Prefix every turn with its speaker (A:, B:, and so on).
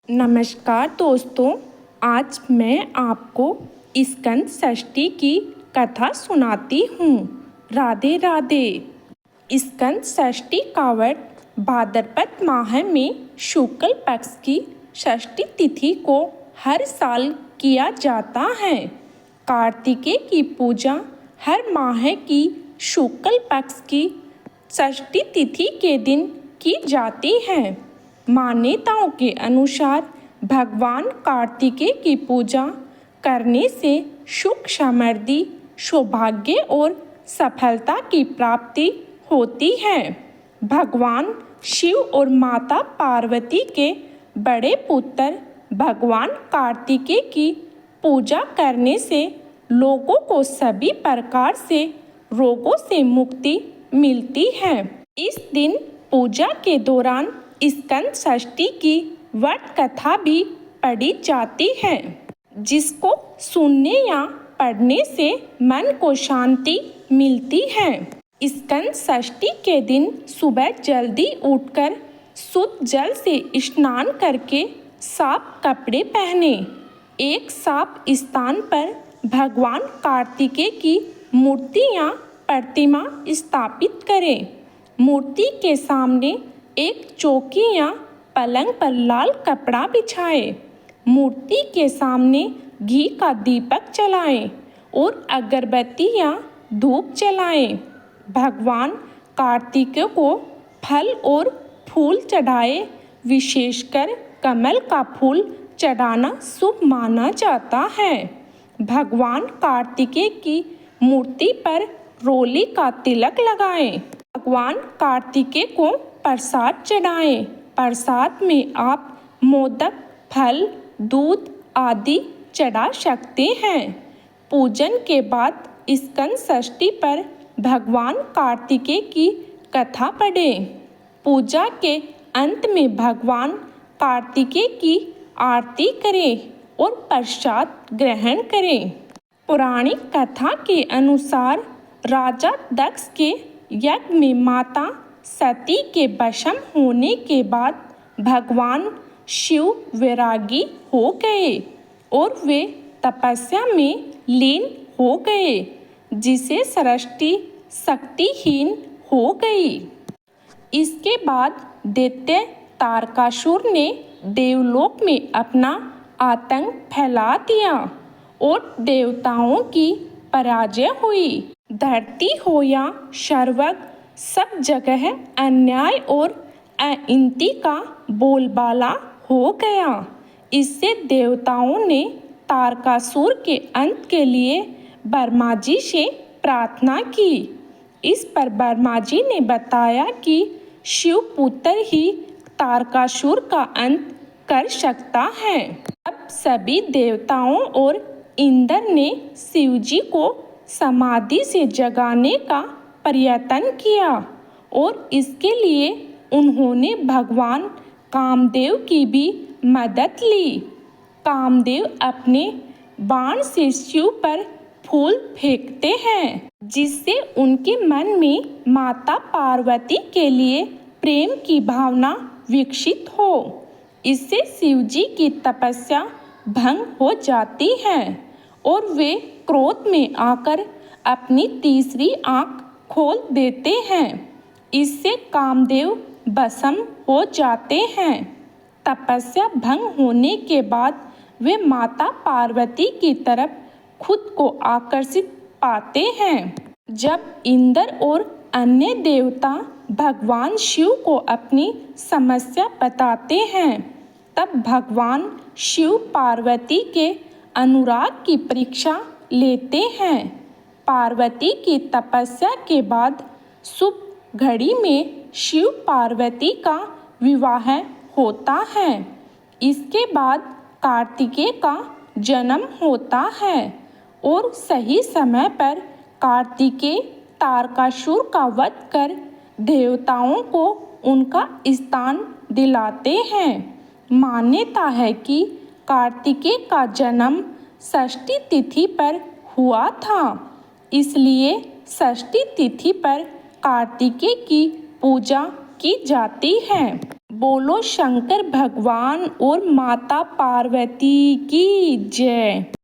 A: नमस्कार दोस्तों, आज मैं आपको स्कंद षष्ठी की कथा सुनाती हूँ। राधे राधे। स्कंद षष्ठी का व्रत भाद्रपद माह में शुक्ल पक्ष की षष्ठी तिथि को हर साल किया जाता है। कार्तिकेय की पूजा हर माह की शुक्ल पक्ष की षष्ठी तिथि के दिन की जाती है। मान्यताओं के अनुसार भगवान कार्तिकेय की पूजा करने से सुख समृद्धि, सौभाग्य और सफलता की प्राप्ति होती है। भगवान शिव और माता पार्वती के बड़े पुत्र भगवान कार्तिकेय की पूजा करने से लोगों को सभी प्रकार से रोगों से मुक्ति मिलती है। इस दिन पूजा के दौरान स्कंद षष्ठी की व्रत कथा भी पढ़ी जाती है, जिसको सुनने या पढ़ने से मन को शांति मिलती है। स्कंद षष्ठी के दिन सुबह जल्दी उठकर शुद्ध जल से स्नान करके साफ कपड़े पहने। एक साफ स्थान पर भगवान कार्तिकेय की मूर्ति या प्रतिमा स्थापित करें। मूर्ति के सामने एक चौकी या पलंग पर लाल कपड़ा बिछाएं। मूर्ति के सामने घी का दीपक जलाएं और अगरबत्ती या धूप जलाएं। भगवान कार्तिकेय को फल और फूल चढ़ाएं। विशेषकर कमल का फूल चढ़ाना शुभ माना जाता है। भगवान कार्तिकेय की मूर्ति पर रोली का तिलक लगाएं। भगवान कार्तिकेय को प्रसाद चढ़ाएं। प्रसाद में आप मोदक, फल, दूध आदि चढ़ा सकते हैं। पूजन के बाद स्कंद षष्ठी पर भगवान कार्तिकेय की कथा पढ़ें। पूजा के अंत में भगवान कार्तिकेय की आरती करें और प्रसाद ग्रहण करें। पौराणिक कथा के अनुसार राजा दक्ष के यज्ञ में माता सती के भस्म होने के बाद भगवान शिव वैरागी हो गए और वे तपस्या में लीन हो गए, जिसे सृष्टि शक्तिहीन हो गई। इसके बाद दैत्य तारकासुर ने देवलोक में अपना आतंक फैला दिया और देवताओं की पराजय हुई। धरती हो या स्वर्ग, सब जगह अन्याय और अनिति का बोलबाला हो गया। इससे देवताओं ने तारकासुर के अंत के लिए ब्रह्मा जी से प्रार्थना की। इस पर ब्रह्मा जी ने बताया कि शिव पुत्र ही तारकासुर का अंत कर सकता है। अब सभी देवताओं और इंद्र ने शिव जी को समाधि से जगाने का प्रयत्न किया और इसके लिए उन्होंने भगवान कामदेव की भी मदद ली। कामदेव अपने बाण से शिव पर फूल फेंकते हैं, जिससे उनके मन में माता पार्वती के लिए प्रेम की भावना विकसित हो। इससे शिव जी की तपस्या भंग हो जाती है और वे क्रोध में आकर अपनी तीसरी आंख खोल देते हैं। इससे कामदेव भस्म हो जाते हैं। तपस्या भंग होने के बाद वे माता पार्वती की तरफ खुद को आकर्षित पाते हैं। जब इंद्र और अन्य देवता भगवान शिव को अपनी समस्या बताते हैं, तब भगवान शिव पार्वती के अनुराग की परीक्षा लेते हैं। पार्वती की तपस्या के बाद शुभ घड़ी में शिव पार्वती का विवाह होता है। इसके बाद कार्तिकेय का जन्म होता है और सही समय पर कार्तिकेय तारकासुर का वध कर देवताओं को उनका स्थान दिलाते हैं। मान्यता है कि कार्तिकेय का जन्म षष्ठी तिथि पर हुआ था, इसलिए षष्ठी तिथि पर कार्तिकेय की पूजा की जाती है। बोलो शंकर भगवान और माता पार्वती की जय।